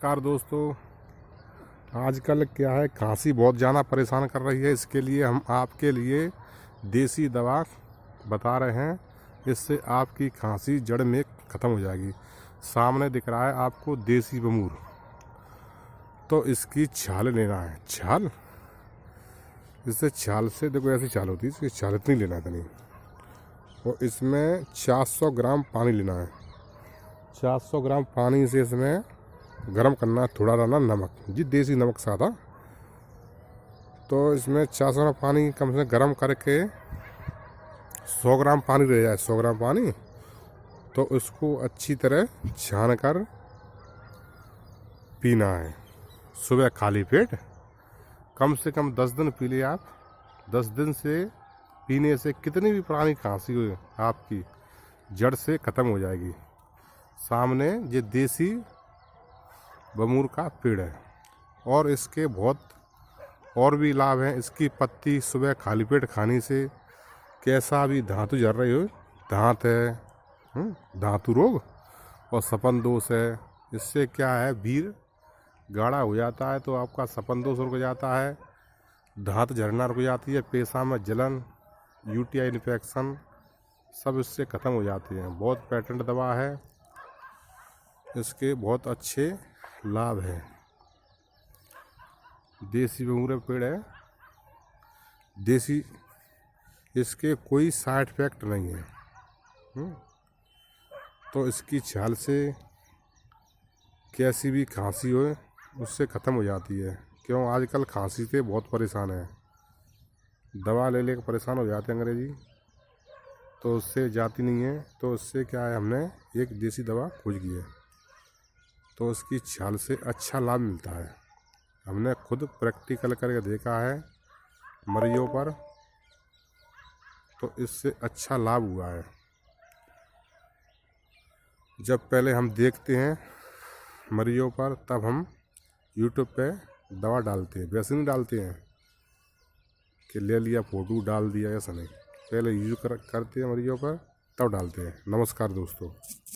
नमस्कार दोस्तों। आजकल क्या है, खांसी बहुत ज़्यादा परेशान कर रही है। इसके लिए हम आपके लिए देसी दवा बता रहे हैं। इससे आपकी खांसी जड़ में ख़त्म हो जाएगी। सामने दिख रहा है आपको देसी बमूर। तो इसकी छाल लेना है। छाल, इससे छाल से देखो ऐसी छाल होती है, इसकी छाल इतनी लेना है नहीं। और इसमें 400 ग्राम पानी लेना है। 400 ग्राम पानी से इसमें गरम करना, थोड़ा डालना नमक, जी देसी नमक सादा। तो इसमें 400 ग्राम पानी कम से कम गरम करके 100 ग्राम पानी रह जाए, 100 ग्राम पानी, तो उसको अच्छी तरह छान कर पीना है सुबह खाली पेट। कम से कम 10 दिन पी लिए आप। 10 दिन से पीने से कितनी भी पुरानी खांसी हो आपकी जड़ से ख़त्म हो जाएगी। सामने ये देसी बमूर का पेड़ है और इसके बहुत और भी लाभ हैं। इसकी पत्ती सुबह खाली पेट खाने से कैसा भी धातु जल रही हो, दांत है, धातु रोग और सपन दोष है, इससे क्या है वीर गाढ़ा हो जाता है तो आपका सपन दोष रुक जाता है, दांत झड़ना रुक जाती है, पेशाब में जलन, यूटीआई इन्फेक्शन सब इससे ख़त्म हो जाती हैं। बहुत पेटेंट दवा है, इसके बहुत अच्छे लाभ है। देसी बमूर पेड़ है, देसी, इसके कोई साइड इफेक्ट नहीं है। तो इसकी छाल से कैसी भी खांसी हो उससे ख़त्म हो जाती है। क्यों, आजकल खांसी से बहुत परेशान है, दवा ले लेकर परेशान हो जाते हैं अंग्रेजी, तो उससे जाती नहीं है। तो उससे क्या है, हमने एक देसी दवा खोज की है तो उसकी छाल से अच्छा लाभ मिलता है। हमने खुद प्रैक्टिकल करके देखा है मरीजों पर, तो इससे अच्छा लाभ हुआ है। जब पहले हम देखते हैं मरीजों पर, तब हम यूट्यूब पे दवा डालते हैं, वैसे नहीं डालते हैं कि ले लिया फ़ोटो डाल दिया, ऐसा नहीं। पहले यूज करते हैं मरीजों पर, तब डालते हैं। नमस्कार दोस्तों।